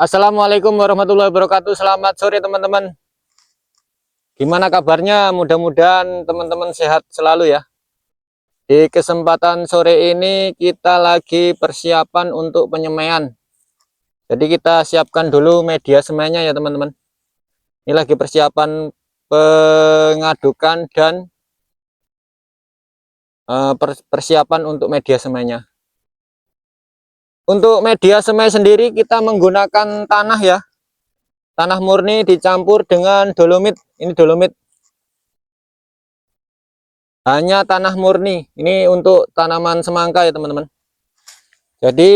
Assalamualaikum warahmatullahi wabarakatuh. Selamat sore teman-teman. Gimana kabarnya? Mudah-mudahan teman-teman sehat selalu ya. Di kesempatan sore ini kita lagi persiapan untuk penyemaian. Jadi kita siapkan dulu media semainya ya teman-teman. Ini lagi persiapan pengadukan dan persiapan untuk media semainya. Untuk media semai sendiri kita menggunakan tanah ya. Tanah murni dicampur dengan dolomit. Ini dolomit. Hanya tanah murni. Ini untuk tanaman semangka ya teman-teman. Jadi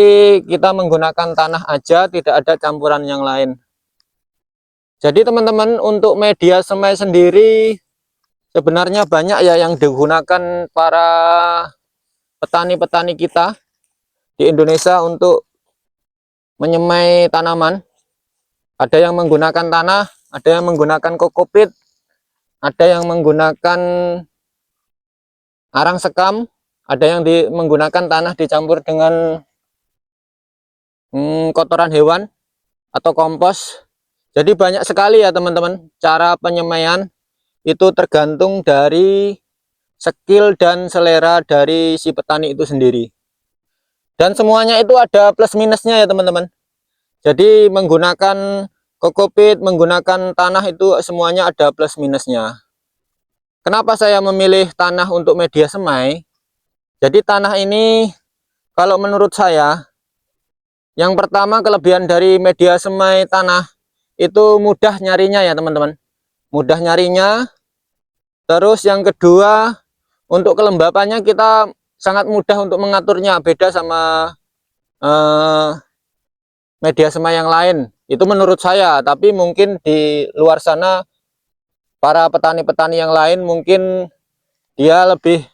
kita menggunakan tanah aja, tidak ada campuran yang lain. Jadi teman-teman, untuk media semai sendiri sebenarnya banyak ya yang digunakan para petani-petani kita di Indonesia untuk menyemai tanaman. Ada yang menggunakan tanah, ada yang menggunakan kokopit, ada yang menggunakan arang sekam, ada yang menggunakan tanah dicampur dengan kotoran hewan atau kompos. Jadi banyak sekali ya teman-teman. Cara penyemaian itu tergantung dari skill dan selera dari si petani itu sendiri. Dan semuanya itu ada plus minusnya ya teman-teman. Jadi menggunakan kokopit, menggunakan tanah itu semuanya ada plus minusnya. Kenapa saya memilih tanah untuk media semai? Jadi tanah ini kalau menurut saya, yang pertama kelebihan dari media semai tanah itu mudah nyarinya ya teman-teman. Mudah nyarinya. Terus yang kedua, untuk kelembapannya kita sangat mudah untuk mengaturnya. Beda sama media semai yang lain. Itu menurut saya. Tapi mungkin di luar sana para petani-petani yang lain mungkin dia lebih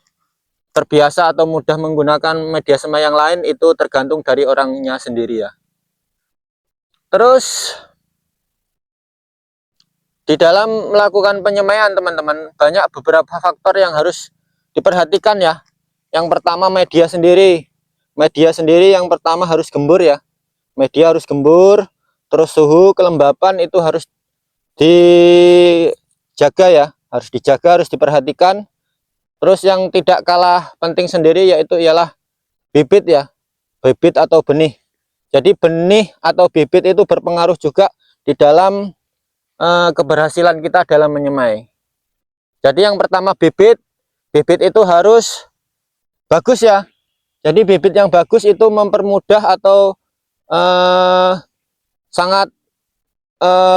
terbiasa atau mudah menggunakan media semai yang lain. Itu tergantung dari orangnya sendiri ya. Terus di dalam melakukan penyemaian teman-teman, banyak beberapa faktor yang harus diperhatikan ya. Yang pertama media sendiri. Media sendiri yang pertama harus gembur ya. Media harus gembur, terus suhu kelembapan itu harus dijaga ya. Harus dijaga, harus diperhatikan. Terus yang tidak kalah penting sendiri yaitu ialah bibit ya. Bibit atau benih. Jadi benih atau bibit itu berpengaruh juga di dalam keberhasilan kita dalam menyemai. Jadi yang pertama bibit itu harus bagus ya. Jadi bibit yang bagus itu mempermudah atau sangat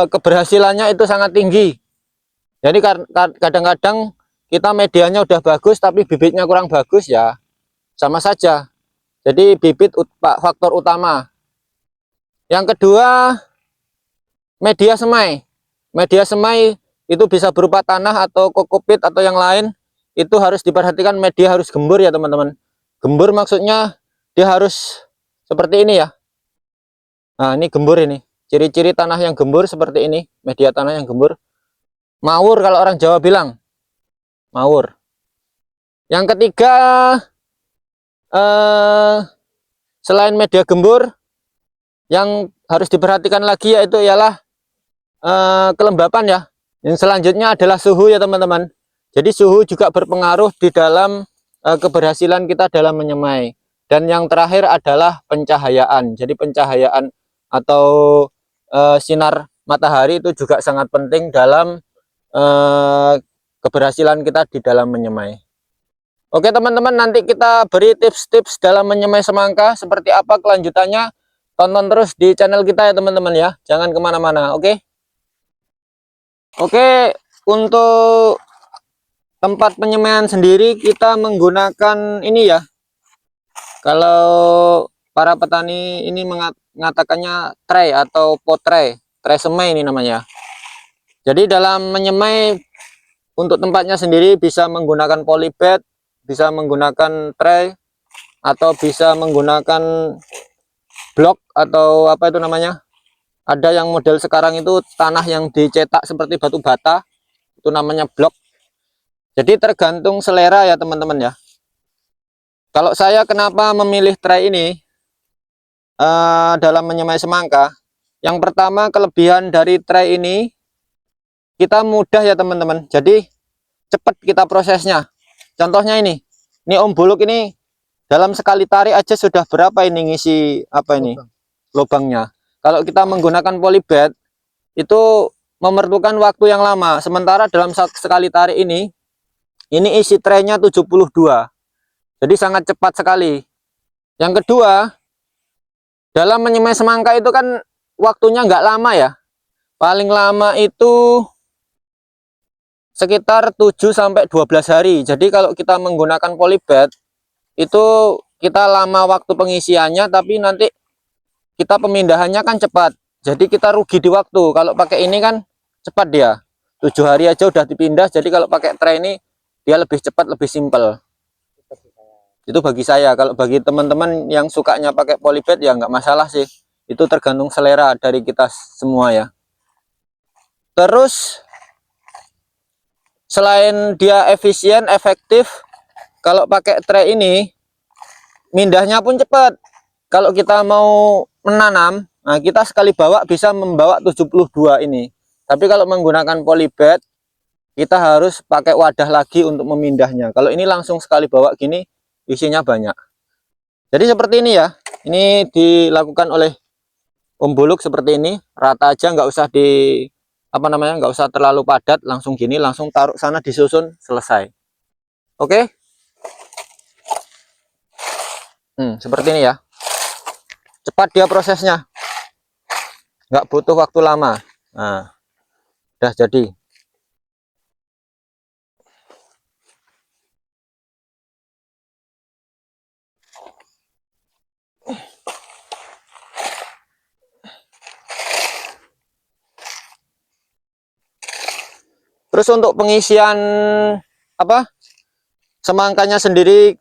keberhasilannya itu sangat tinggi. Jadi kadang-kadang kita medianya udah bagus tapi bibitnya kurang bagus ya sama saja. Jadi bibit faktor utama. Yang kedua media semai. Media semai itu bisa berupa tanah atau kokopit atau yang lain. Itu harus diperhatikan, media harus gembur ya teman-teman. Gembur maksudnya dia harus seperti ini ya. Nah ini gembur ini. Ciri-ciri tanah yang gembur seperti ini. Media tanah yang gembur. Mawur kalau orang Jawa bilang. Mawur. Yang ketiga, selain media gembur, yang harus diperhatikan lagi yaitu ialah kelembapan ya. Yang selanjutnya adalah suhu ya teman-teman. Jadi suhu juga berpengaruh di dalam keberhasilan kita dalam menyemai. Dan yang terakhir adalah pencahayaan. Jadi pencahayaan atau sinar matahari itu juga sangat penting dalam keberhasilan kita di dalam menyemai. Oke teman-teman, nanti kita beri tips-tips dalam menyemai semangka. Seperti apa kelanjutannya, tonton terus di channel kita ya teman-teman ya. Jangan kemana-mana, oke? Oke, untuk tempat penyemaian sendiri kita menggunakan ini ya. Kalau para petani ini mengatakannya tray atau pot tray semai ini namanya. Jadi dalam menyemai untuk tempatnya sendiri bisa menggunakan polybag, bisa menggunakan tray, atau bisa menggunakan blok atau apa itu namanya. Ada yang model sekarang itu tanah yang dicetak seperti batu bata, itu namanya blok. Jadi tergantung selera ya teman-teman ya. Kalau saya kenapa memilih tray ini dalam menyemai semangka, Yang pertama, kelebihan dari tray ini, kita mudah ya teman-teman. Jadi cepat kita prosesnya. Contohnya ini Om Buluk ini dalam sekali tarik aja sudah berapa ini ngisi apa ini lubangnya. Kalau kita menggunakan polybag itu memerlukan waktu yang lama. Sementara dalam sekali tarik ini isi traynya 72. Jadi sangat cepat sekali. Yang kedua, dalam menyemai semangka itu kan waktunya nggak lama ya. Paling lama itu sekitar 7-12 hari. Jadi kalau kita menggunakan polybag itu kita lama waktu pengisiannya, tapi nanti kita pemindahannya kan cepat. Jadi kita rugi di waktu. Kalau pakai ini kan cepat dia. 7 hari aja udah dipindah. Jadi kalau pakai tray ini dia lebih cepat, lebih simpel. Itu bagi saya. Kalau bagi teman-teman yang sukanya pakai polybag ya nggak masalah sih. Itu tergantung selera dari kita semua ya. Terus selain dia efisien, efektif, kalau pakai tray ini mindahnya pun cepat. Kalau kita mau menanam, nah kita sekali bawa bisa membawa 72 ini. Tapi kalau menggunakan polybag, kita harus pakai wadah lagi untuk memindahnya. Kalau ini langsung sekali bawa gini, isinya banyak. Jadi seperti ini ya. Ini dilakukan oleh Om Buluk seperti ini, rata aja, nggak usah nggak usah terlalu padat, langsung gini, langsung taruh sana, disusun, selesai. Oke. Seperti ini ya. Cepat dia prosesnya, nggak butuh waktu lama. Nah, udah jadi. Terus untuk pengisian semangkanya sendiri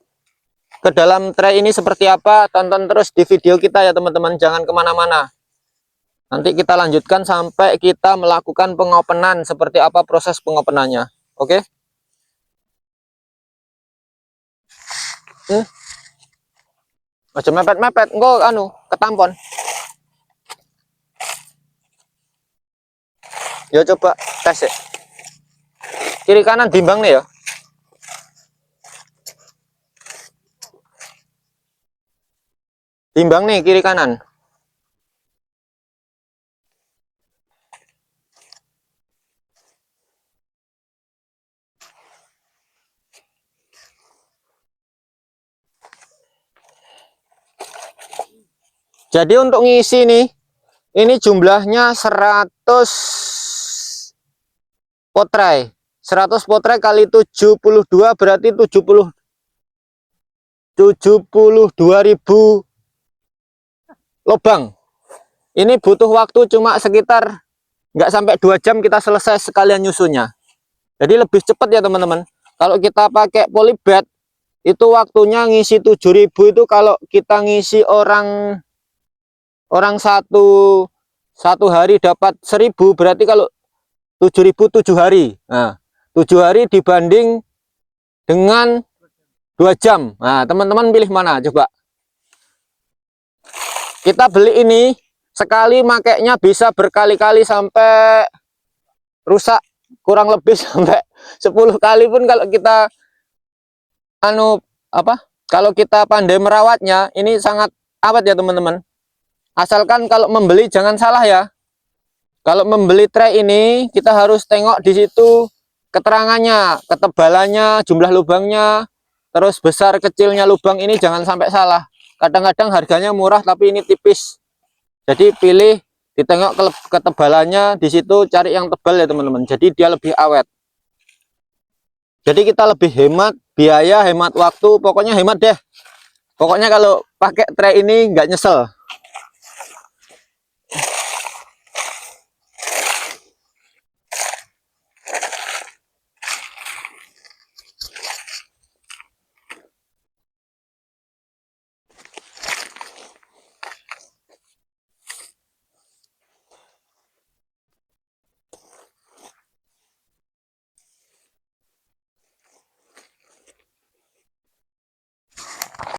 ke dalam tray ini seperti apa, tonton terus di video kita ya teman-teman, jangan kemana-mana. Nanti kita lanjutkan sampai kita melakukan pengopenan, seperti apa proses pengopenannya. Oke. Aja mepet-mepet, enggak ketampon. Ya coba tes ya. Kiri kanan timbang nih ya. Timbang nih kiri kanan. Jadi untuk ngisi nih, ini jumlahnya 100 potray. 100 potray kali 72 berarti 72.000 lubang. Ini butuh waktu cuma sekitar nggak sampai 2 jam kita selesai sekalian nyusunnya. Jadi lebih cepat ya teman-teman. Kalau kita pakai polybag itu waktunya ngisi 7.000 itu kalau kita ngisi orang satu hari dapat 1.000, berarti kalau 7.000 7 hari. Nah, 7 hari dibanding dengan 2 jam. Nah, teman-teman pilih mana coba? Kita beli ini sekali makainya bisa berkali-kali sampai rusak, kurang lebih sampai 10 kali pun kalau kita kalau kita pandai merawatnya, ini sangat awet ya teman-teman. Asalkan kalau membeli jangan salah ya. Kalau membeli tray ini kita harus tengok di situ keterangannya, ketebalannya, jumlah lubangnya, terus besar kecilnya lubang ini jangan sampai salah. Kadang-kadang harganya murah tapi ini tipis. Jadi pilih, ditengok ketebalannya, di situ cari yang tebal ya teman-teman. Jadi dia lebih awet. Jadi kita lebih hemat biaya, hemat waktu, pokoknya hemat deh. Pokoknya kalau pakai tray ini nggak nyesel.